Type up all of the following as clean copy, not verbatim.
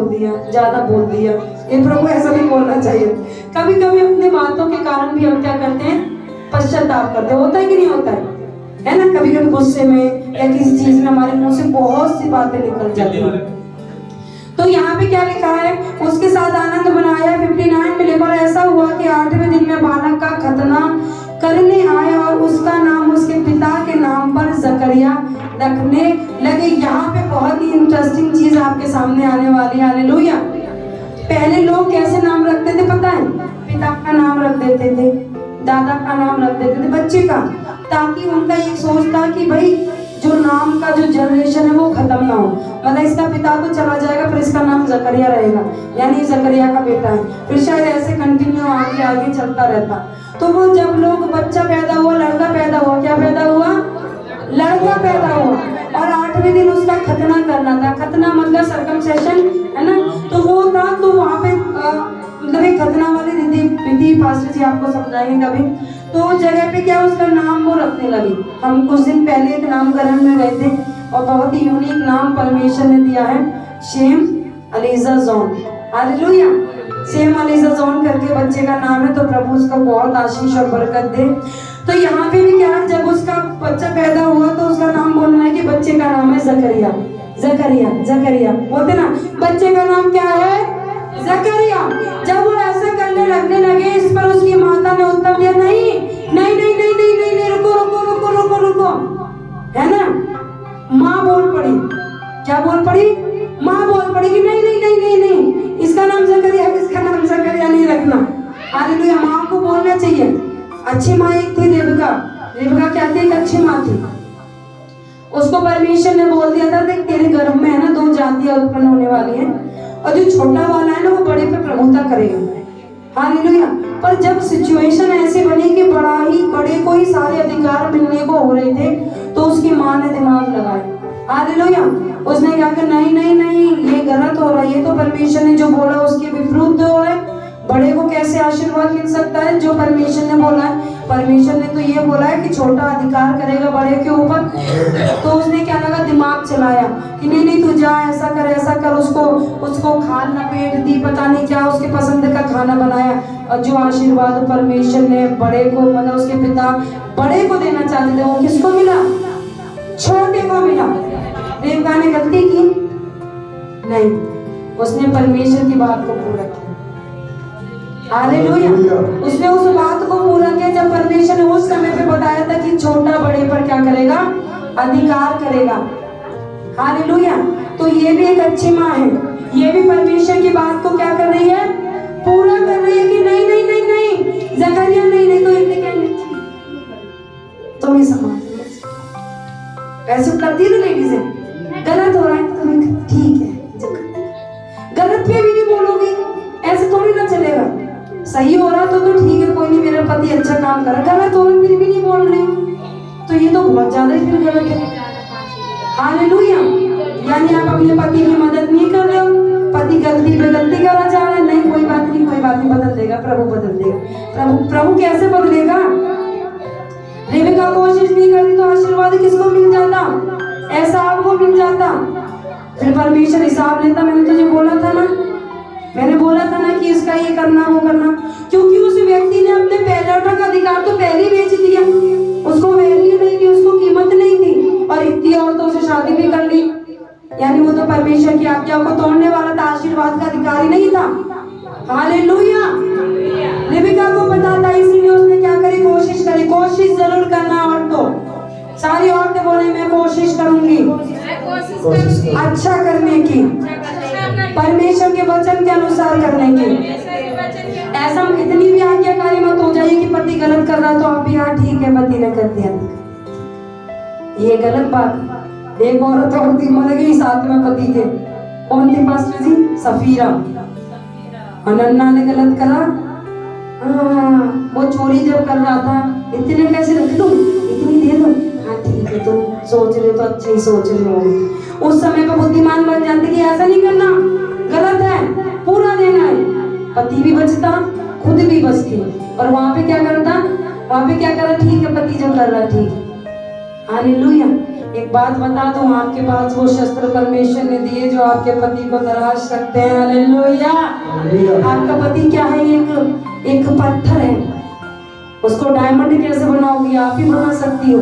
दिया, ज्यादा बोल दिया। ये प्रभु ऐसा नहीं बोलना चाहिए। कभी कभी अपने बातों के कारण भी हम क्या करते हैं, पश्चाताप करते हैं। होता है कि नहीं होता है ना? कभी कभी गुस्से में या किसी चीज में हमारे मुंह से बहुत सी बातें निकल जाती हैं। तो यहाँ पे क्या लिखा है, उसके साथ आनंद मनाया। 59 में लिखा, ऐसा हुआ कि 8वें दिन में बालक का खतना करने आए और उसका नाम उसके पिता के नाम पर जकरिया रखने लगे। यहाँ पे बहुत ही इंटरेस्टिंग चीज आपके सामने आने वाली है। हालेलुया। पहले लोग कैसे नाम रखते थे पता है? पिता का नाम रख देते थे, दादा का नाम रख देते थे बच्चे का, ताकि उनका ये सोच था कि भाई जो नाम का जो जनरेशन है वो खत्म ना हो। मतलब इसका पिता तो चला जाएगा पर इसका नाम जकरिया रहेगा, यानी जकरिया का बेटा है। फिर शायद ऐसे कंटिन्यू आगे आगे चलता रहता। तो वो जब लोग बच्चा पैदा हुआ, लड़का पैदा हुआ, क्या पैदा हुआ? लड़का पैदा हुआ। और 8वें दिन उसका खतना करना था। खतना मतलब सर्कमसेशन है ना? तो वो था, तो वहाँ पे मतलब एक खतना वाली विधि पास्टर जी आपको समझाएंगे कभी। तो उस जगह पे क्या उसका नाम वो रखने लगी। हम कुछ दिन पहले एक नामकरण में गए थे और बहुत ही यूनिक नाम परमेश्वर ने दिया है, शेम अलीजा जॉन। हालेलुया। शेम अलीजा जॉन करके बच्चे का नाम है। तो प्रभु उसको बहुत आशीष और बरकत दे। तो यहाँ पे भी क्या है, जब उसका बच्चा पैदा हुआ तो उसका नाम बोलना है कि बच्चे का नाम है जकरिया। जकरिया जकरिया बोलते ना, बच्चे का नाम क्या है? जकरिया। जब वो ऐसा करने लगने लगे, इस पर उसकी माता ने उत्तर दिया, नहीं नहीं नहीं नहीं नहीं नहीं, नहीं रुको रुको रुको रुको रुको, है ना? माँ बोल पड़ी। क्या बोल पड़ी? माँ बोल पड़ी कि नहीं नहीं नहीं नहीं नहीं, इसका नाम जकरिया, इसका नाम जकरिया नहीं रखना। हालेलुया। माँ को बोलना चाहिए। अच्छी माँ एक थी, रेबका। रेबका क्या थी? एक अच्छी माँ थी। उसको परमेश्वर ने बोल दिया था, देख तेरे गर्भ में है ना 2 जातियां उत्पन्न होने वाली हैं और जो छोटा वाला है ना वो बड़े पे प्रभुता करेगा। हालेलुया। पर जब सिचुएशन ऐसी बनी कि बड़े को ही सारे अधिकार मिलने को हो रहे थे, तो उसकी माँ ने दिमाग लगाया। हालेलुया। उसने क्या कहा, नहीं नहीं नहीं, ये गलत हो रहा है, ये तो परमेश्वर ने जो बोला उसके विपरीत हो रहा है। बड़े को कैसे आशीर्वाद मिल सकता है जो परमेश्वर ने बोला है? परमेश्वर ने तो ये बोला है कि छोटा अधिकार करेगा बड़े के ऊपर। तो उसने क्या लगा, दिमाग चलाया कि नहीं नहीं तू जा, ऐसा कर, उसको खाल लपेट दी, पता नहीं क्या उसके पसंद का खाना बनाया। और जो आशीर्वाद परमेश्वर ने बड़े को, मतलब उसके पिता बड़े को देना चाहते थे, वो किसको मिला? छोटे को मिला। रेबका ने गलती की नहीं, उसने परमेश्वर की बात को पूरा किया। हालेलुया। उसने उस बात को पूरा किया जब परमेश्वर ने उस समय पे बताया था कि छोटा बड़े पर क्या करेगा? अधिकार करेगा। हालेलुया। तो ये भी एक अच्छी माँ है। ये भी परमेश्वर की बात को क्या कर रही है? पूरा कर रही है कि नहीं नहीं नहीं नहीं, जकरिया नहीं नहीं, तो इतने क्या तुम ही समझ ऐसे करती है ना लेडीज, गलत हो रहा है तो ठीक है, गलत पे भी नहीं बोलोगी, ऐसे थोड़ी ना चलेगा। सही हो रहा तो ठीक है, कोई नहीं, मेरा पति अच्छा काम कर रहा। गलत हो रहा फिर भी नहीं बोल रही, तो ये तो बहुत ज्यादा ही फिर गलत है। हालेलुया। यानी आप अपने पति की मदद नहीं कर रहे हो, पति गलती पे गलती करा जा रहा है। नहीं, कोई बात नहीं, कोई बात नहीं, बदल देगा प्रभु, बदल देगा प्रभु कैसे बदलेगा? रेबका कोशिश नहीं करी तो आशीर्वाद किसको मिल जाता? ऐसा आपको मिल जाता। फिर परमेश्वर हिसाब लेता, मैंने तुझे बोला था ना, मैंने बोला था ना कि इसका ये करना वो करना। क्योंकि उस व्यक्ति ने अपने पहलौठा का अधिकार तो पहले ही बेच दिया, उसको वैल्यू नहीं थी, उसको कीमत नहीं थी, और इतनी औरतों से शादी भी कर ली। यानी वो तो परमेश्वर की आज्ञा को तोड़ने वाला था, आशीर्वाद का अधिकारी नहीं था। हालेलुया। रेबका को पता था, इसीलिए उसने क्या करी? कोशिश करी। कोशिश जरूर करना। और तो सारी औरतें बोले मैं कोशिश करूंगी अच्छा करने की, परमेश्वर के वचन के अनुसार करने की। ऐसा इतनी भी आज्ञाकारी मत हो जाइए कि पति गलत कर रहा तो आप भी हाँ ठीक है पति ने कर दिया, ये गलत बात। एक औरत और थी, मर गई, साथ में पति थे। कौन थी पास्टर जी? सफीरा। हनन्ना ने गलत करा। वो चोरी जब कर रहा था, इतने पैसे रख दो, इतनी दे दो, हाँ ठीक है, तुम सोच रहे हो तो अच्छा ही सोच रहे हो। उस समय पर बुद्धिमान बन जाते कि ऐसा नहीं करना, गलत है, पूरा देना है। पति भी बचता, खुद भी बचती। और वहां पे क्या करता? वहां पे क्या करा? ठीक है, पति जो कर रहा ठीक है। हालेलुया। एक बात बता दूं, आपके पास वो शस्त्र परमेश्वर ने दिए जो आपके पति को तराश सकते हैं। हालेलुया। आपका पति क्या है? एक पत्थर है, उसको डायमंड कैसे बनाओगी? आप ही बना सकती हो।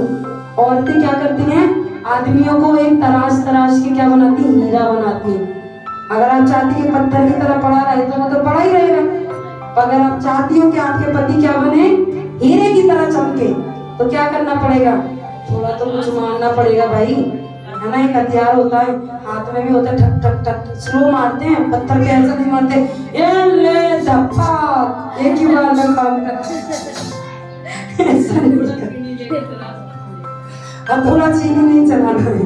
औरतें क्या करती हैं? आदमियों को एक तराश के क्या बनाती हैं? हीरा बनाती हैं। अगर आप चाहती है पत्थर की तरह पड़ा रहे तो वो तो पड़ा ही रहेगा। अगर आप चाहती हो कि आपके पति क्या बने? हीरे की तरह चमके, तो क्या करना पड़ेगा? थोड़ा तो कुछ मारना पड़ेगा भाई, है ना। एक हथियार होता है, हाथ में भी होता है, ठक ठक ठक स्लो मारते हैं। पत्थर पे ऐसा नहीं मारते, ये ले धप्पा, एक ही बार में काम करते ऐसा नहीं करते। हथौड़ा चीनी नहीं चलाना है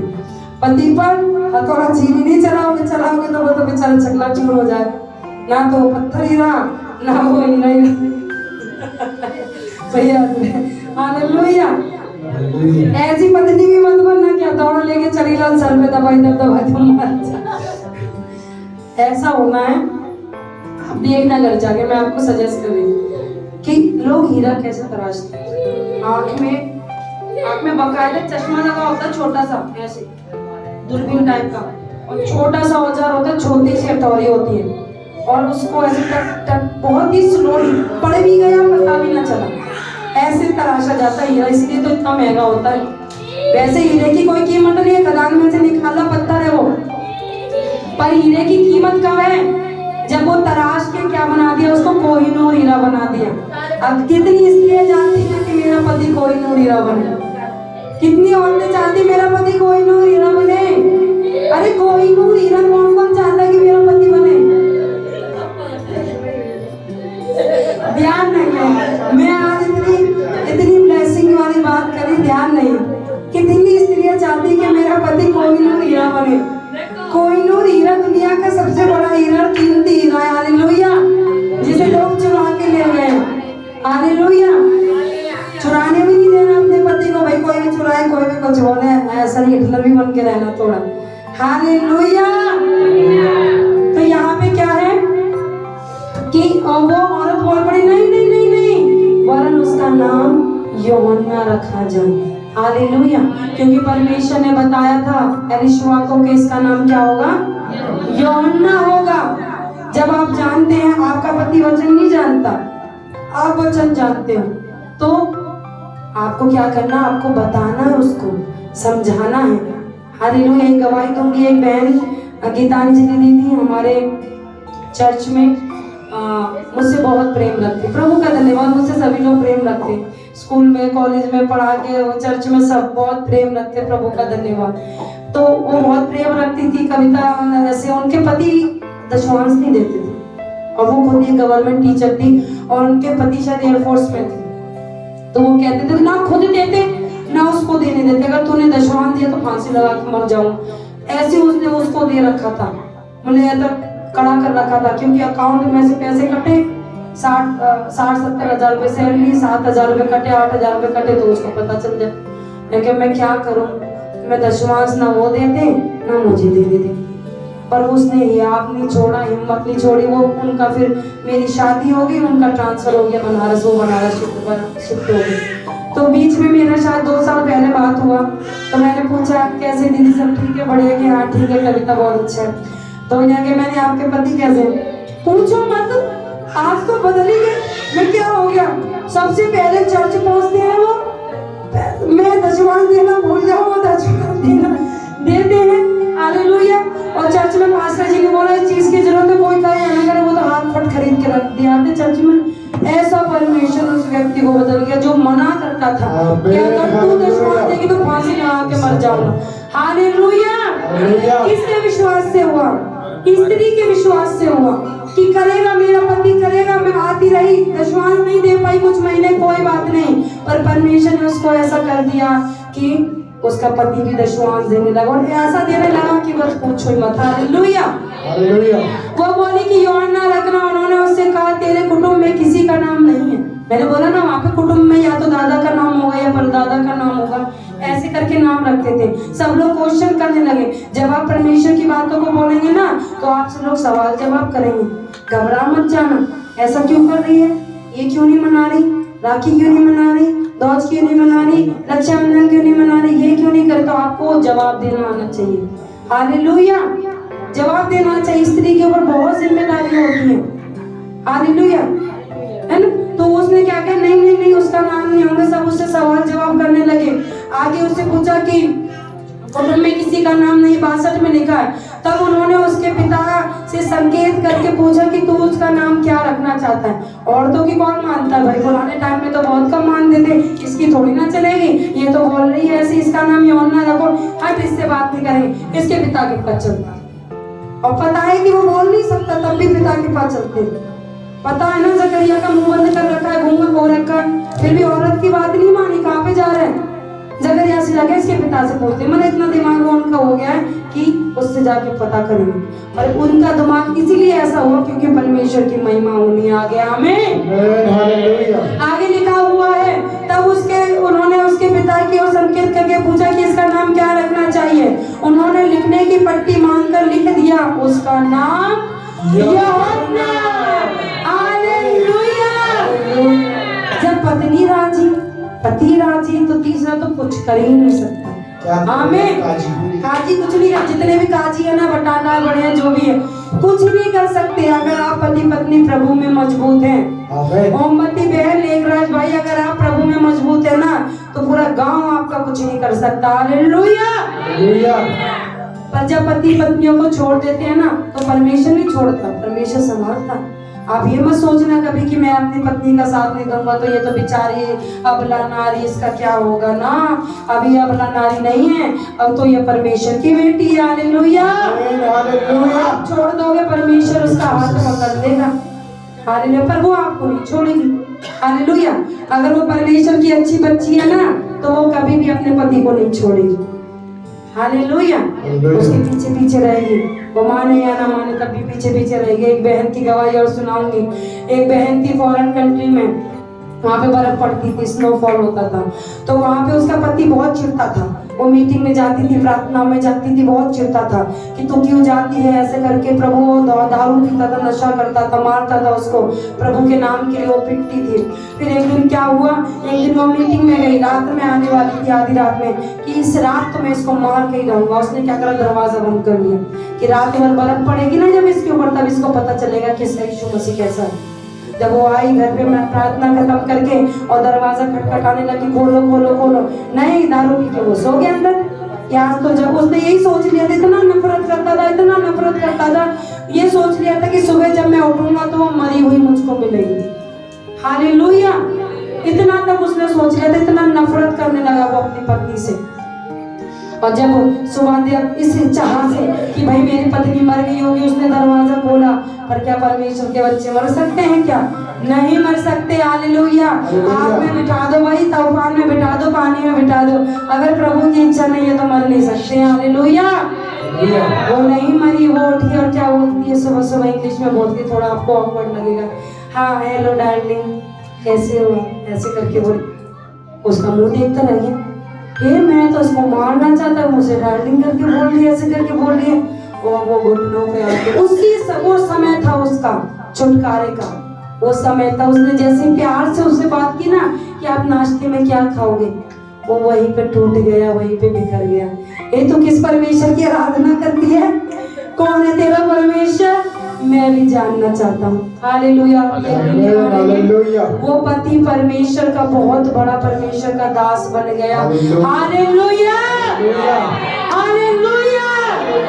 पति पर। हथौड़ा चीनी नहीं चलाओगे तो वो तो बेचारा चकला चूर हो जाए। ना तो वो पत्थर हीरा, ना वो हीरा भैया। हालेलुया। ऐसी पत्नी भी मत बनना कि हथौड़ा लेके चली जाओ, सर पे दबाई ऐसा होना है। आप देखना घर जाके, मैं आपको सजेस्ट करूंगी कि लोग हीरा कैसे तराशते हैं। आँख में बकायदा चश्मा लगा होता है, छोटा सा ऐसे दूरबीन टाइप का, और छोटा सा औजार होता है, छोटी सी हथौड़ी होती है, और उसको ऐसे टक टक बहुत ही स्लोली, पड़ भी गया पता भी ना चला, ऐसे तराशा जाता है हीरा। इसलिए तो इतना महंगा होता है। वैसे हीरे की कोई कीमत नहीं है, खदान में से निकाला पत्थर है वो, पर हीरे की कीमत कब है? जब वो तराश के क्या बना दिया? उसको कोहिनूर हीरा बना दिया। अब कितनी स्त्रियां जानती हैं कि मेरा पति कोहिनूर हीरा बने? कितनी औरतें चाहती मेरा पति कोहिनूर हीरा बने? अरे कोहिनूर हीरा कौन कौन चाहता है कि मेरा पति बने? ध्यान नहीं है। मैं आज इतनी ब्लेसिंग वाली बात करी, ध्यान नहीं। कितनी स्त्रियां चाहती कि मेरा पति कोहिनूर हीरा बने। कोहिनूर हीरा दुनिया का सबसे बड़ा हीरा, कीमती हीरा है। हालेलुया। जिसे लोग चुरा के ले गए। हालेलुया। चुराने भी नहीं देना अपने पति को, भाई कोई भी चुराए, कोई भी कुछ बोले, ऐसा नहीं, हिटलर भी बन के रहना थोड़ा। हालेलुया। तो यहाँ पे क्या है कि वो औरत बोल पड़ी, नहीं नहीं नहीं नहीं, वरन उसका नाम यूहन्ना रखा जाए। हालेलुया। क्योंकि परमेश्वर ने बताया था एलिशुआ को कि इसका नाम क्या होगा? यूहन्ना होगा। जब आप जानते हैं, आपका पति वचन नहीं जानता, आप वचन जानते हो, तो आपको क्या करना? आपको बताना है, उसको समझाना है। हालेलुया। एक गवाही दूंगी। एक बहन गीतांजलि दीदी हमारे चर्च में मुझसे बहुत प्रेम रखते। प्रभु का धन्यवाद, मुझसे सभी लोग प्रेम रखते, स्कूल में, कॉलेज में, पढ़ा के, चर्च में, सब बहुत प्रेम रखते। प्रभु का धन्यवाद। तो वो बहुत प्रेम रखती थी। कविता ऐसे, उनके पति दशवांश नहीं देते थे, और वो खुद एक गवर्नमेंट टीचर थी, और उनके पति शायद एयरफोर्स में थे। तो वो कहते थे ना खुद देते ना उसको देने देते, अगर तूने दशवांश दिया तो फांसी लगा के मर जाऊं। ऐसे उसने उसको दे रखा था, मतलब कड़ा कर रखा था, क्योंकि अकाउंट में से पैसे कटे, 60-70 हजार रुपए सैलरी, 7,000 रुपए कटे, 8,000 रुपए कटे, तो उसको पता चल जाए। लेकिन मैं क्या करूं, मैं दशवांश ना वो देते ना मुझे दे देते। पर उसने हियाब नहीं छोड़ा, हिम्मत नहीं छोड़ी। वो उनका फिर मेरी शादी हो गई, उनका ट्रांसफर हो गया बनारस, वो बनारस शिफ्ट हो गई। तो बीच में मेरा शायद 2 साल पहले बात हुआ, तो मैंने पूछा कैसे दीदी, सब ठीक है? बढ़िया कि हाँ ठीक है, कविता बहुत अच्छा है। तो जाके मैंने, आपके पति कैसे? पूछो मत, आज तो बदल ही गए। मैं क्या हो गया? सबसे पहले चर्च पहुंचते हैं वो, मैं दशवांश देना भूल जाऊं, वो दशवांश देना देते हैं। हालेलुया। और चर्च में पास्टर जी ने बोला इस चीज की जरूरत है, कोई करे या ना करे, वो तो हाथ फट खरीद के रख दिया थे चर्च में। ऐसा परमेश्वर उस व्यक्ति को बदल गया जो मना करता था कि अगर तू दशवांश देगी तो फांसी लगा के मर जाऊंगा। हालेलुया। किसके विश्वास से हुआ? स्त्री के विश्वास से हुआ कि करेगा, मेरा पति करेगा। मैं आती रही, दशवांश नहीं दे पाई कुछ महीने, कोई बात नहीं, पर परमेश्वर ने उसको ऐसा कर दिया कि उसका पति भी दशवांश देने लगा, और ऐसा देने लगा कि बस पूछो ही मत। हालेलुया। वो बोली कि यूहन्ना रखना। उन्होंने उससे कहा तेरे कुटुंब में किसी का नाम नहीं है। मैंने बोला ना, वहाँ पे कुटुंब में या तो दादा का नाम होगा या परदादा का नाम होगा, ऐसे करके नाम रखते थे। सब लोग क्वेश्चन करने लगे। जब आप परमेश्वर की बातों को बोलेंगे ना, तो आपसे लोग सवाल जवाब करेंगे। घबरा मत जाना, ऐसा क्यों कर रही है, ये क्यों नहीं मना रही, राखी क्यों नहीं मना रही, ध्वज क्यों नहीं मना रही, रक्षाबंधन क्यों नहीं मना रही, ये क्यों नहीं करे, तो आपको जवाब देना आना चाहिए। हालेलुया, जवाब देना चाहिए। स्त्री के ऊपर बहुत जिम्मेदारी होती है। हालेलुया, है ना। तो उसने क्या किया, नहीं नहीं नहीं उसका नाम नहीं होगा। सब उससे सवाल जवाब करने लगे। आगे उससे पूछा कि कुटुंब में किसी का नाम नहीं, 62 में लिखा है। तब उन्होंने उसके पिता से संकेत करके पूछा कि तू उसका नाम क्या रखना चाहता है। औरतों की कौन मानता है भाई, पुराने टाइम में तो बहुत कम मानते थे, इसकी थोड़ी ना चलेगी, ये तो बोल रही है ऐसे, इसका नाम यूहन्ना रखो, हट इससे बात नहीं करेंगे। इसके पिता के पास चलता, और पता है कि वो बोल नहीं सकता, तब भी पिता के पास चलते। पता है ना, जकरिया का मुंह बंद कर रखा है, गूंगा हो रखा है, फिर भी औरत की बात नहीं मानी। कहाँ पे जा रहे हैं, जकरिया से जाके इसके पिता से पूछते। मतलब इतना दिमाग वो उनका हो गया है कि उससे जाके पता करेंगे। और उनका दिमाग इसीलिए ऐसा हुआ क्योंकि परमेश्वर की महिमा होनी आ गया। हमें आगे लिखा हुआ है, तब उन्होंने उसके पिता की ओर संकेत करके पूछा कि इसका नाम क्या रखना चाहिए। उन्होंने लिखने की पट्टी मांगकर लिख दिया, उसका नाम यूहन्ना। हालेलुया। जब पत्नी राजी, पति राजी, तो तीसरा तो कुछ कर ही नहीं सकता। आमीन। काजी कुछ नहीं कर, जितने भी काजी है ना, बटाना बड़े हैं, जो भी है, कुछ नहीं कर सकते अगर आप पति पत्नी प्रभु में मजबूत हैं। मोमबत्ती बहन लेखराज भाई, अगर आप प्रभु में मजबूत है ना, तो पूरा गांव आपका कुछ नहीं कर सकता। हालेलुया। पर जब पति पत्नियों को छोड़ देते हैं ना, तो परमेश्वर नहीं छोड़ता, परमेश्वर संभालता। आप ये मत सोचना कभी कि मैं अपनी पत्नी का साथ नहीं दूंगा तो ये तो बेचारी अबला नारी, इसका क्या होगा ना। अभी अबला नारी नहीं है, अब तो ये परमेश्वर की बेटी है। हालेलुया। आप छोड़ दोगे, परमेश्वर उसका हाथ पकड़ लेगा। हालेलुया। पर वो आपको नहीं छोड़ेगी। हालेलुया। अगर वो परमेश्वर की अच्छी बच्ची है ना, तो वो कभी भी अपने पति को नहीं छोड़ेगी। हालेलुया। उसके पीछे पीछे रहेगी, वो माने या ना माने तब भी पीछे पीछे रहेगी। एक बहन की गवाही और सुनाऊंगी। एक बहन थी फॉरेन कंट्री में, वहाँ पे बर्फ पड़ती थी, स्नोफॉल होता था, तो वहाँ पे उसका पति बहुत चिढ़ता था। वो मीटिंग में जाती थी, प्रार्थना में जाती थी, बहुत चिढ़ता था कि तू क्यों जाती है ऐसे करके। प्रभु वो दारू पीता था, नशा करता था, मारता था उसको, प्रभु के नाम के लिए वो पिटती थी। फिर एक दिन क्या हुआ, एक दिन वो मीटिंग में गई, रात में आने वाली थी, आधी रात में, कि इस रात तो मैं इसको मार के ही रहूंगा। उसने क्या करा, दरवाजा बंद कर लिया कि रात भर बर्फ पड़ेगी ना जब इसके ऊपर, तब इसको पता चलेगा कि यीशु मसीह कैसा है। जब वो आई घर पे, मैं प्रार्थना खत्म करके और दरवाजा खटखटाने लगी, खोलो खोलो खोलो, नहीं, दारू पी के वो सो गया अंदर। यहाँ तो जब उसने यही सोच लिया था, इतना नफरत करता था, इतना नफरत करता था, ये सोच लिया था कि सुबह जब मैं उठूंगा तो वो मरी हुई मुझको मिलेगी। हालेलुया। इतना तक उसने सोच लिया था, इतना नफरत करने लगा वो अपनी पत्नी से। और जब सुबह देव इस चाह से कि भाई मेरी पत्नी मर गई होगी, उसने दरवाजा खोला। पर क्या परमेश्वर के बच्चे मर सकते हैं क्या? नहीं मर सकते। हालेलुया। आग में बिठा दो भाई, तूफान में बिठा दो, पानी में बिठा दो, अगर प्रभु की इच्छा नहीं है तो मर नहीं सकते। हालेलुया। वो नहीं मरी, वो उठी और क्या बोलती है, सुबह सुबह इंग्लिश में बोलती है, थोड़ा आपको ऑकवर्ड लगेगा, हाँ हेलो डार्लिंग कैसे हो, ऐसे करके बोल। उसका मुंह देखता रह गया, ये मैं तो उसको मारना चाहता हूँ, मुझे डार्लिंग करके बोल रही है, ऐसे करके बोल रही है। वो घुटनों पे आके वो समय था उसका छुटकारे का, वो समय था। उसने जैसे प्यार से उससे बात की ना कि आप नाश्ते में क्या खाओगे, वो वहीं पे टूट गया, वहीं पे बिखर गया। ये तो किस परमेश्वर की आराधना करती है? कौन है तेरा परमेश्वर? मैं भी जानना चाहता हूँ। हालेलुया। वो पति परमेश्वर का बहुत बड़ा, परमेश्वर का दास बन गया। हालेलुया। हालेलुया।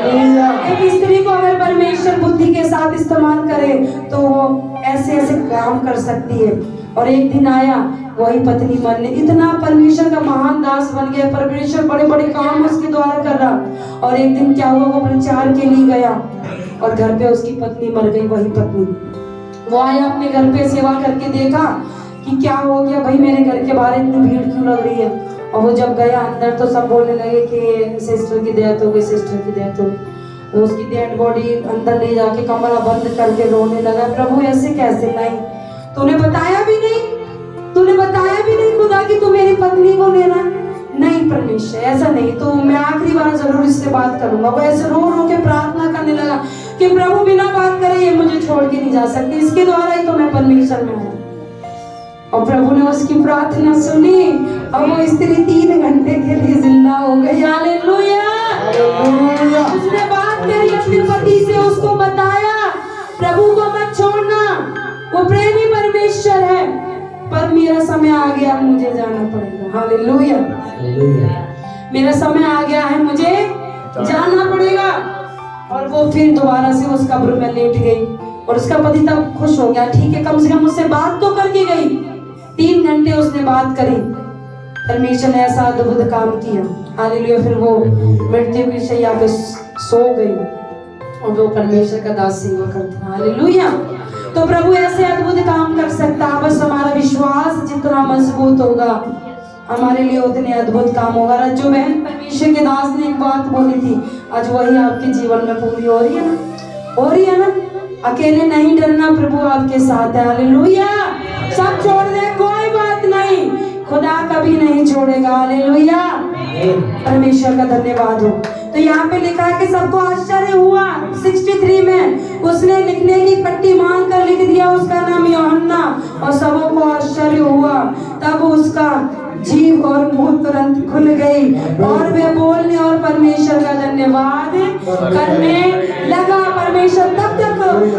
एक स्त्री को अगर परमेश्वर बुद्धि के साथ इस्तेमाल करे तो वो ऐसे ऐसे काम कर सकती है। और एक दिन आया, वही पत्नी मरने, इतना परमेश्वर का महान दास बन गया, परमेश्वर बड़े बड़े काम उसके द्वारा कर रहा। और एक दिन क्या हुआ, वो प्रचार के लिए गया और घर पे उसकी पत्नी मर गई। वही पत्नी, वो आया अपने घर पे, सेवा करके देखा कि क्या हो गया भाई, मेरे घर के बाहर इतनी भीड़ क्यों लग रही है। और वो जब गया अंदर तो सब बोलने लगे कि सिस्टर की डेथ हो गई, सिस्टर की डेथ हो गई। उसकी डेड बॉडी अंदर ले जाके कमरा बंद करके रोने लगा, प्रभु ऐसे कैसे? नहीं, तूने बताया भी नहीं, तूने बताया भी नहीं खुदा कि तू मेरी पत्नी को लेना। नहीं परमेश्वर, ऐसा नहीं, तो मैं आखिरी बार जरूर इससे बात करूंगा। वो ऐसे रो रो के प्रार्थना करने लगा कि प्रभु बिना बात करे ये मुझे छोड़ के नहीं जा सकती, इसके द्वारा ही तो मैं परमेश्वर में हूँ। और प्रभु ने उसकी प्रार्थना सुनी और वो स्त्री 3 घंटे के लिए जिंदा हो गई। हालेलुया। उसने बात करी अपने पति से, उसको बताया प्रभु को मत छोड़ना, वो प्रेमी परमेश्वर है, पर मेरा समय आ गया, मुझे जाना पड़ेगा। हालेलुया। मेरा समय आ गया है, मुझे जाना पड़ेगा। और वो फिर दोबारा से उस कब्र में लेट गई और उसका पति तब खुश हो गया, ठीक है कम से कम मुझसे बात तो करके गई। 3 घंटे उसने बात करी, परमेश्वर ने ऐसा अद्भुत काम किया। हालेलुया। फिर वो मृत्यु की शैया पे सो गई और वो परमेश्वर का दास सेवा करता। हालेलुया। तो प्रभु ऐसे अद्भुत काम कर सकता है, बस हमारा विश्वास जितना मजबूत होगा हमारे लिए उतने अद्भुत काम होगा। जो बहन परमेश्वर के दास ने एक बात बोली थी, आज वही आपके जीवन में पूरी हो रही है ना, हो रही है ना। अकेले नहीं डरना, प्रभु आपके साथ है। हालेलुया। सब छोड़ दे, कोई बात नहीं, खुदा कभी नहीं छोड़ेगा। हालेलुया। परमेश्वर का धन्यवाद हो। तो यहाँ पे लिखा है कि सबको आश्चर्य हुआ। 63 में उसने लिखने की पट्टी मांग कर लिख दिया उसका नाम यूहन्ना, और सबों को आश्चर्य हुआ। तब उसका जीभ और मुंह तुरंत खुल गई और वे बोलने और परमेश्वर का धन्यवाद करने लगा। परमेश्वर तब तक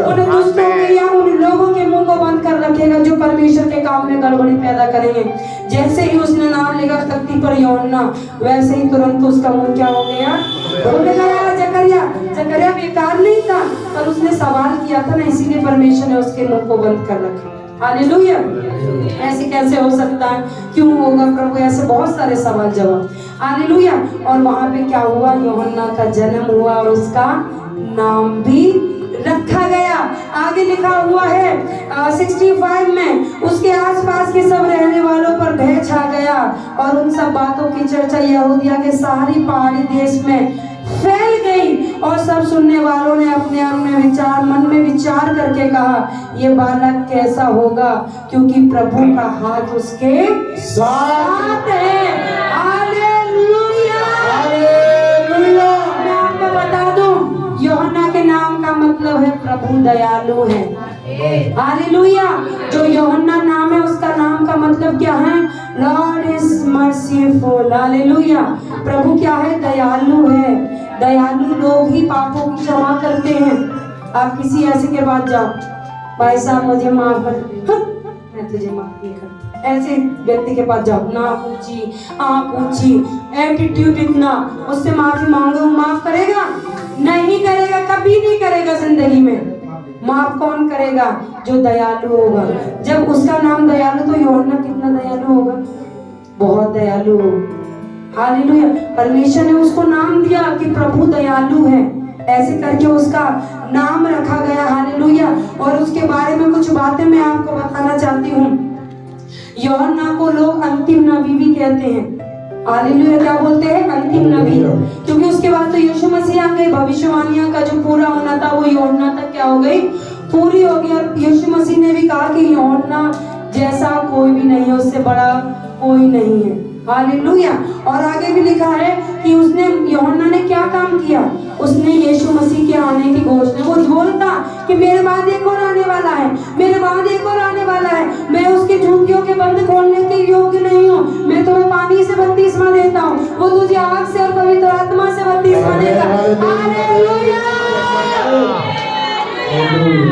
उन दुष्टों के या उन लोगों के मुंह को बंद कर रखेगा जो परमेश्वर के काम में गड़बड़ी पैदा करेंगे। जैसे ही उसने नाम लिखा तख्ती पर यूहन्ना, वैसे ही तुरंत उसका मुंह क्या हो गया, खुल गया। जकरिया बेकार नहीं था, पर उसने सवाल किया था ना, इसीलिए परमेश्वर ने उसके मुंह को बंद कर रखा। हालेलुया। ऐसे कैसे हो सकता है, क्यों होगा प्रभु, ऐसे बहुत सारे सवाल जवाब। हालेलुया। और वहां पे क्या हुआ, यूहन्ना का जन्म हुआ और उसका नाम भी रखा गया। आगे लिखा हुआ है 65 में उसके आसपास के सब रहने वालों पर भय छा गया और उन सब बातों की चर्चा यहूदिया के सारी पहाड़ी देश में फैल गई। और सब सुनने वालों ने अपने मन में विचार करके कहा, ये बालक कैसा होगा, क्योंकि प्रभु का हाथ उसके साथ है। हालेलुया। हालेलुया। मैं आपको बता दूं, यूहन्ना के नाम का मतलब है प्रभु दयालु है। हालेलुया। जो यूहन्ना नाम है उसका नाम का मतलब क्या है, लॉर्ड इज मर्सीफुल। हालेलुया। प्रभु क्या है, दयालु है। दयालु लोग ही पापों की क्षमा करते हैं। आप किसी ऐसे के पास जाओ, भाई साहब मुझे माफ कर, मैं तुझे माफ नहीं करता, ऐसे व्यक्ति के पास जाओ, ना पूछी आप पूछी, एटीट्यूड इतना, उससे माफी मांगो, माफ करेगा? नहीं करेगा, कभी नहीं करेगा जिंदगी में। माफ कौन करेगा, जो दयालु होगा। जब उसका नाम दयालु, तो यूहन्ना कितना दयालु होगा, बहुत दयालु होगा। हालेलुया। परमेश्वर ने उसको नाम दिया कि प्रभु दयालु है, ऐसे करके उसका नाम रखा गया। हालेलुया। और उसके बारे में कुछ बातें मैं आपको बताना चाहती हूँ। यूहन्ना को लोग अंतिम नबी भी कहते हैं। हालेलुया। क्या बोलते हैं, अंतिम नबी, क्योंकि उसके बाद तो यीशु मसीह आ गए। भविष्यवाणियां का जो पूरा होना था वो यूहन्ना तक क्या हो गई, पूरी हो गई। और यीशु मसीह ने भी कहा कि यूहन्ना जैसा कोई भी नहीं है, उससे बड़ा कोई नहीं है। हालेलुया। और आगे भी लिखा है कि उसने, यूहन्ना ने क्या काम किया, उसने यीशु मसीह के आने की घोषणा, वो बोलता कि मेरे बाद एक और आने वाला है, मेरे बाद एक और आने वाला है, मैं उसके झुमकियों के बंद खोलने के योग्य नहीं हूँ, मैं तुम्हें पानी से बपतिस्मा देता हूँ, वो तुझे आग से और पवित्र आत्मा से बपतिस्मा देगा। हालेलुया।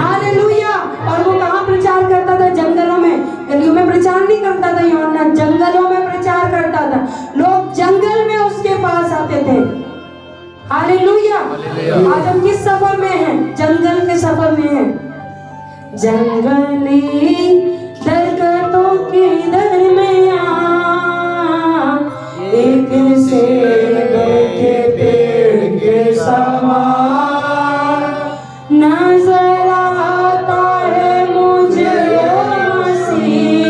हालेलुया। और वो कहाँ प्रचार करता था, जंगलों में, गलियों में प्रचार नहीं करता था यूहन्ना, जंगलों में प्रचार करता था। लोग जंगल में उसके पास आते थे। हालेलुया। आज हम किस सफर में हैं, जंगल के सफर में हैं। जंगली दरख्तों के दरमियां एक सेब के पेड़ के समान नजर आता है मुझे मसीह,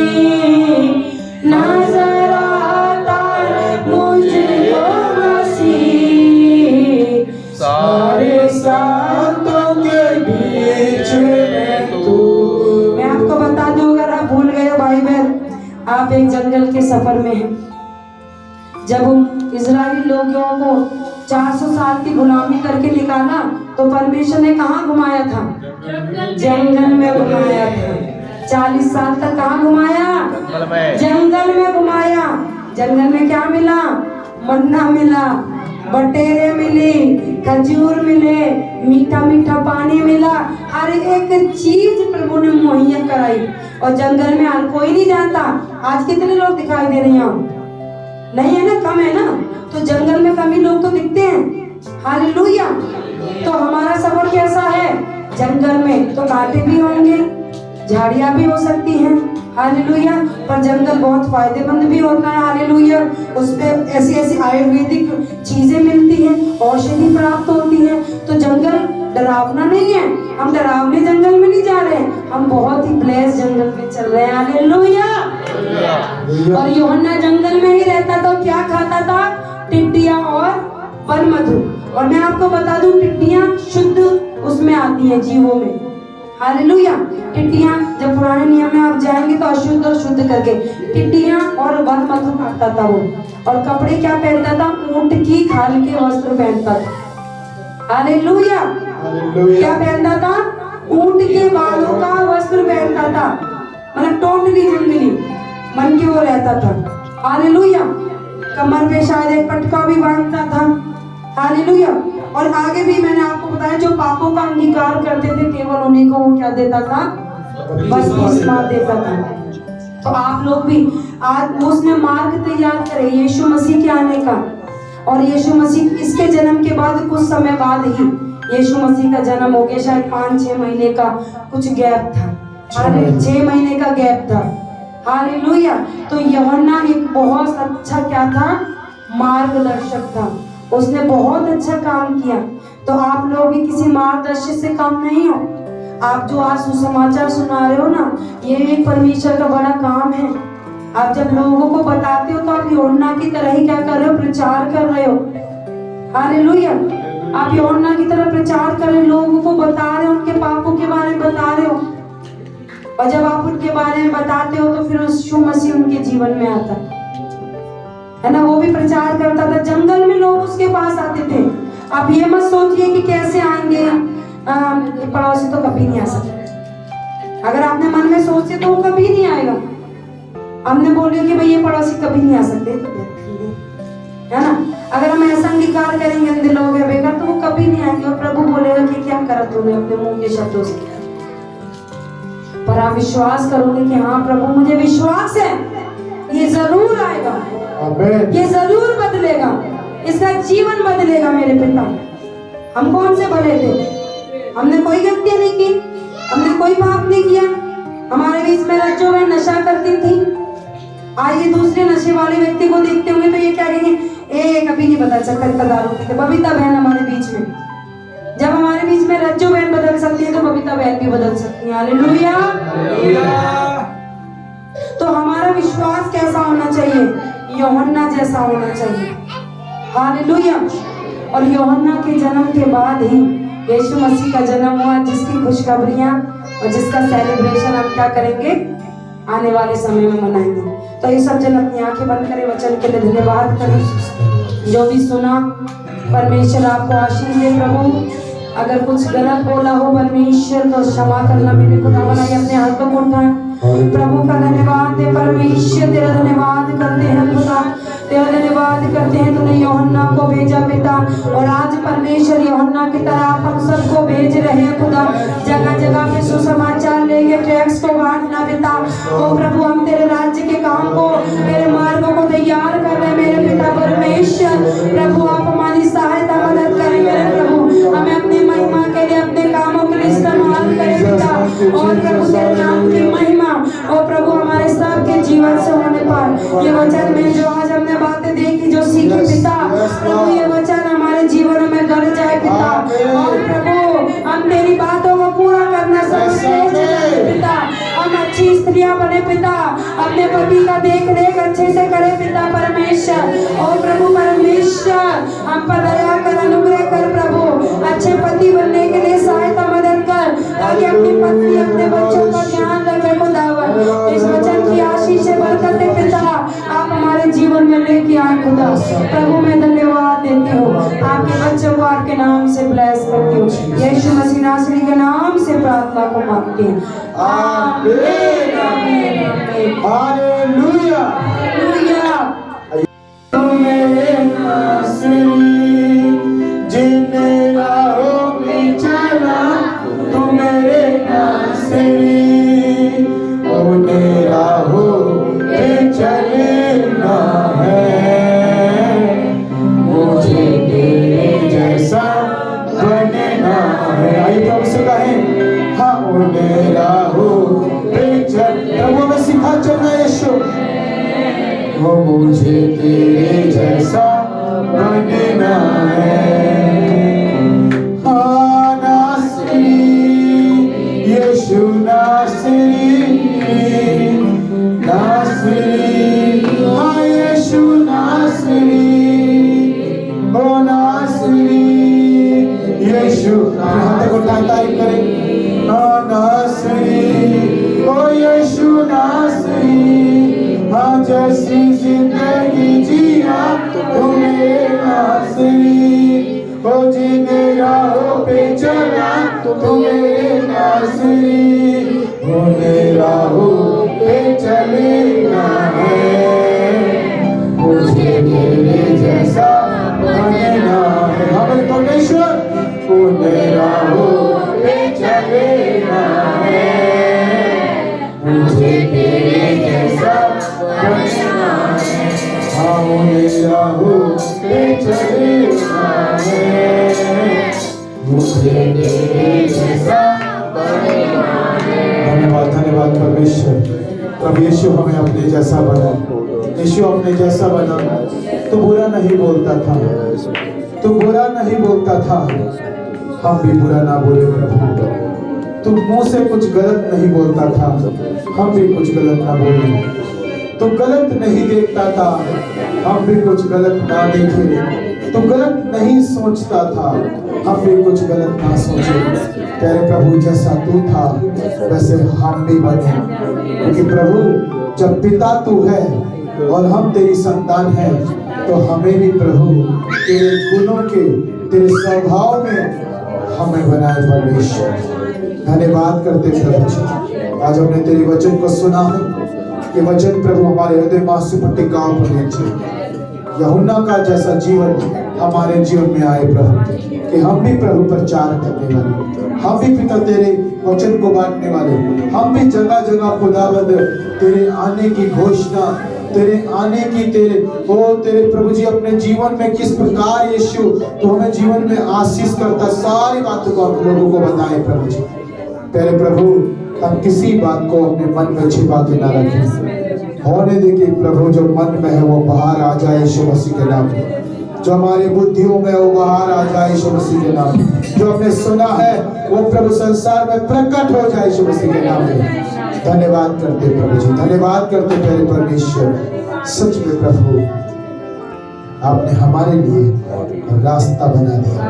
नजर आता है मुझे मसीह, सारे संतों के बीच में तू। मैं आपको बता दूं, अगर आप भूल गए हो भाई बहन, आप एक जंगल के सफर में हैं। जब इजराइली लोगों को 400 साल की गुलामी करके निकाला, तो परमेश्वर ने कहाँ घुमाया था, जंगल में घुमाया था। 40 साल तक कहाँ घुमाया? जंगल में घुमाया। जंगल में क्या मिला? मन्ना मिला, बटेरे मिली, खजूर मिले, मीठा मीठा पानी मिला, हर एक चीज प्रभु ने मुहैया कराई। और जंगल में हर कोई नहीं जाता। आज कितने लोग दिखाई दे रहे हैं? नहीं है ना, कम है ना। तो जंगल में कम ही लोग तो दिखते हैं। हालेलुया। तो हमारा सफर कैसा है? जंगल में तो कांटे भी होंगे, झाड़ियां भी हो सकती हैं, हालेलुया, पर जंगल बहुत फायदेमंद भी होता है, हालेलुया। उसमें ऐसी ऐसी आयुर्वेदिक चीजें मिलती हैं, औषधि प्राप्त होती है। तो जंगल डरावना नहीं है। हम डरावने जंगल में नहीं जा रहे हैं, हम बहुत ही ब्लेस जंगल में चल रहे हैं, हालेलुया। और यूहन्ना जंगल में ही रहता था, क्या खाता था? टिड्डियां और वन मधु। और मैं आपको बता दूं, टिड्डियां शुद्ध उसमें आती हैं, जीवों में, हालेलुया। टिड्डियां जब पुराने नियम में आप जाएंगे तो अशुद्ध और शुद्ध करके, टिड्डियां और वन मधु खाता था वो। और कपड़े क्या पहनता था? ऊंट की खाल के वस्त्र पहनता था, हालेलुया। क्या पहनता था? ऊंट के बालों का वस्त्र पहनता था, मतलब टोटली जंगली मन के वो रहता था, हालेलुया। कमर पे शायद एक पटका भी बांधता था, हालेलुया। और आगे भी मैंने आपको बताया, जो पापों का अंगीकार करते थे केवल उन्हीं को वो क्या देता था? बपतिस्मा देता था। तो आप लोग भी आज उसने मार्ग तैयार करे यीशु मसीह के आने का। और यीशु मसीह इसके जन्म के बाद कुछ समय बाद ही यीशु मसीह का जन्म हो गया, शायद 5-6 महीने का कुछ गैप था, 6 महीने का गैप था, हालेलुया। तो यूहन्ना एक बहुत अच्छा क्या था? मार्गदर्शक था। उसने बहुत अच्छा काम किया। तो आप लोग भी किसी मार्गदर्शक से कम नहीं हो। आप जो आज सुसमाचार सुना रहे हो ना, ये एक परमेश्वर का बड़ा काम है। आप जब लोगों को बताते हो तो आप यूहन्ना की तरह ही क्या कर रहे हो? प्रचार कर रहे हो, हालेलुया। आप यूहन्ना की तरह प्रचार कर रहे हो, लोगों को बता रहे हो, उनके पापों के बारे में बता रहे हो। और जब आप उनके बारे में बताते हो तो फिर यीशु मसीह उनके जीवन में आता है ना। वो भी प्रचार करता था, जंगल में लोग उसके पास आते थे। आप ये मत सोचिए कि कैसे आएंगे, पड़ोसी तो कभी नहीं आ सकते। अगर आपने मन में सोचे तो वो कभी नहीं आएगा। हमने बोले कि भाई ये पड़ोसी कभी नहीं आ सकते, है ना। अगर हम ऐसा अंगीकार करेंगे अंधे लोग हैं बेकार, तो वो कभी नहीं आएंगे। और प्रभु बोलेगा कि क्या करा तूने अपने मुंह के शब्दों से। पर आप विश्वास करोगे कि हाँ प्रभु, मुझे विश्वास है ये जरूर आएगा, ये जरूर बदलेगा, इसका जीवन बदलेगा मेरे पिता। हम कौन से भले थे? हमने कोई गलतियां नहीं की, हमने कोई पाप नहीं किया। हमारे बीच में रज्जो में नशा करती थी। आज ये दूसरे नशे वाले व्यक्ति को देखते होंगे तो ये क्या कहेंगे? ए कभी नहीं बदल सकता, इतना दारू पीते। बबीता बहन हमारे बीच में, जब हमारे बीच में रज्जो बहन बदल सकती है तो बबीता बहन भी बदल सकती है, हालेलुया। तो हमारा विश्वास कैसा होना चाहिए? यूहन्ना जैसा होना चाहिए, हालेलुया। और यूहन्ना के जन्म के बाद ही यीशु मसीह का जन्म हुआ, जिसकी खुशखबरियां और जिसका सेलिब्रेशन हम क्या करेंगे? आने वाले समय में मनाएंगे। तो ये सब जन अपनी आंखें बंद करें, वचन के लिए धन्यवाद करें। जो भी सुना परमेश्वर आपको आशीष दे प्रभु। अगर कुछ गलत बोला हो परमेश्वर तो क्षमा करना। मेरे खुदा बनाइए, अपने हाथों को उठाएं, प्रभु का धन्यवाद दे। परमेश्वर तेरा धन्यवाद करते हैं खुदा, तेरा धन्यवाद करते हैं, तूने यूहन्ना को भेजा पिता। और आज परमेश्वर यूहन्ना की तरह आप हम सबको भेज रहे हैं खुदा, जगह जगह पे सुसमाचार लेके टैक्स को बांटना पिता। ओ प्रभु, हम तेरे राज्य के काम को, तेरे मार्गों को तैयार कर रहे हैं मेरे पिता परमेश्वर। प्रभु आप हमारी सहायता मदद करें मेरे प्रभु, हमें अपनी महिमा के लिए, अपने कामों के लिए इस्तेमाल करें पिता। और प्रभु तेरे नाम की महिमा और प्रभु हमारे सबके जीवन से होने पर ये वचन में जो आज हमने बातें देखी, जो सीखी पिता, प्रभु ये वचन हमारे जीवन में गड़ जाए पिता। और प्रभु हम तेरी बातों को पूरा करना समझे पिता। हम अच्छी स्त्रियां बने पिता, अपने पति का देख रेख अच्छे से करे पिता परमेश्वर। और प्रभु परमेश्वर हम पर दया कर, अनुग्रह कर प्रभु, अच्छे पति बनने के लिए सहायता मदद कर, ताकि अपनी पत्नी अपने बच्चों का ध्यान रखे खुदावन। इस वचन की आशीष से बरकत पिता आप हमारे जीवन में लेके आए खुदा। प्रभु मैं धन्यवाद देती हूँ, आपके बच्चों को आपके नाम से ब्लेस करती हूँ, यीशु मसीह नासरी के नाम से प्रार्थना को मांगती हूँ। आमीन हालेलुया। तू मेरे नासरी जिन राहों पे चला, तू मेरे नासरी उन राहों पे चलना है, मुझे तेरे जैसा बनना है। आइए प्रभु से कहें, हाँ उन राहों पे चल। प्रभु में सिखा चलना यीशु, वो मुझे तेरे जैसा बनना है। हाँ नासरी यीशु नासरी, नासरी हाँ यीशु नासरी, ओ नासरी यीशु। हाथ को तारीफ करें, हाँ नासरी ओ यीशु नासरी, हाँ जैसी जिंदगी जिया तुम्हें नासरी, ओ जिन राहों पे चला तुम्हें नासरी, उन राहों पे चलना है, मुझे तेरे जैसा बनना है। हमें परमेश्वर उन राहों पे चलना है, मुझे तेरे जैसा बनना है। हाँ उन राहों पे चलना है, मुझे तेरे जैसा बनना है। धन्यवाद धन्यवाद परमेश्वर। प्रभु यीशु हमें अपने जैसा बना, यीशु अपने जैसा बना। तो बुरा नहीं बोलता था, तो बुरा नहीं बोलता था, हम भी बुरा ना बोले प्रभु। तू मुंह से कुछ गलत नहीं बोलता था, हम भी कुछ गलत ना बोले। तू गलत नहीं देखता था, हम भी कुछ गलत ना देखे। तू गलत नहीं सोचता था, हम भी कुछ गलत ना सोचे। तेरे प्रभु जैसा तू था वैसे हम भी बने, क्योंकि प्रभु जब पिता तू है और हम तेरी संतान हैं, तो हमें भी प्रभु तेरे गुणों के, तेरे स्वभाव में हमें बनाए परमेश्वर। धन्यवाद करते प्रभु जी, आज हमने तेरे वचन को सुना है। ये वचन प्रभु हमारे हृदय मांस पट्टी गांव पर यूहन्ना का जैसा जीवन हमारे जीवन में आए प्रभु, कि हम भी प्रभु प्रचार करने वाले, हम भी पिता तेरे वचन को बांटने वाले, हम भी जगह जगह खुदावंद तेरे आने की घोषणा, तेरे आने की, तेरे प्रभु जी अपने जीवन में किस प्रकार यीशु तो हमें जीवन में आशीष करता, सारी बातों को आप लोगों को बताएं प्रभु जी। पहले प्रभु हम किसी बात को अपने मन में छिपा के ना रखें, होने दे कि प्रभु जो मन में है वो बाहर आ जाए यीशु मसीह के नाम में। जो हमारी बुद्धियों में वो बाहर आ जाए यीशु मसीह के नाम में। जो हमने सुना है वो प्रभु संसार में प्रकट हो जाए यीशु मसीह के नाम में। धन्यवाद करते प्रभु जी, धन्यवाद करते प्यारे परमेश्वर। सच में प्रभु आपने हमारे लिए रास्ता बना दिया।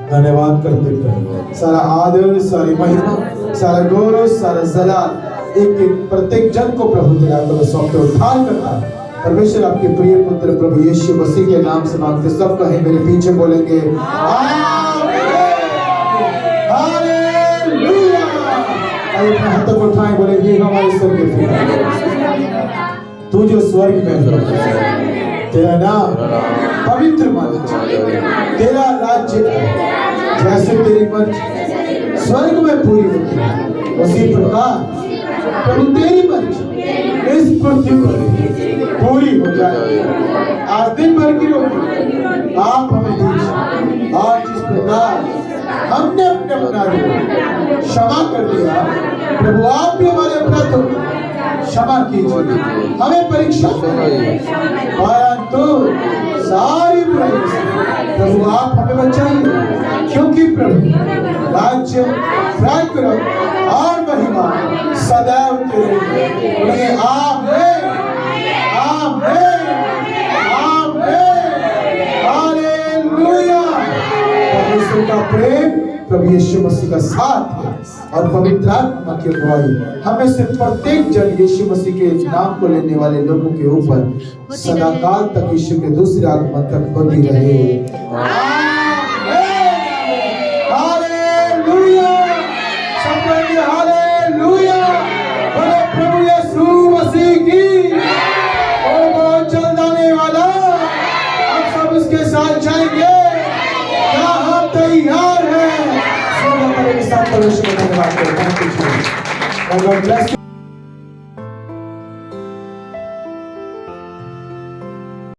धन्यवाद करते प्रभु। सारा आदर, सारी महिमा, सारा गौरव, सारा जलाल एक एक प्रत्येक जन को प्रभु तेरा सौंपते उद्धार करता परमेश्वर आपके प्रिय पुत्र प्रभु यीशु मसीह के नाम से मांगते। सब कहें मेरे पीछे बोलेंगे हालेलुया। अपने हाथों को उठाएं, बोलेंगे हमारे स्वर्गीय पिता, तू जो स्वर्ग में है, तेरा नाम पवित्र माना जाए, तेरा राज्य जैसे तेरी मर्जी स्वर्ग में पूरी होती है, उसी प्रकार प्रभु तेरी मर्जी इस पृथ्वी पर पूरी हो जाए। आज दिन भर की रोटी आप हमें दीजिए, और जिस प्रकार हमने अपने अपराधों को क्षमा कर दिया, प्रभु आप भी हमारे अपराधों को क्षमा कीजिए। हमें परीक्षा परंतु सारी बुराई से प्रभु आप हमें बचाइए, क्योंकि प्रभु राज्य, पराक्रम और महिमा सदैव तेरे हैं। आमीन आमीन आमीन हालेलुया। परमेश्वर का प्रेम, प्रभु यीशु मसीह का साथ है और पवित्र आत्मा की अगुवाई हमें से प्रत्येक जन यीशु मसीह के नाम को लेने वाले लोगों के ऊपर सदाकाल तक यीशु के दूसरे आगमन तक बनी रहे। आमीन हालेलुया। सब हालेलुया। साथ जाएंगे? क्या आप तैयार हैं? के साथ प्रवेश करने के बाद thank you. God bless you.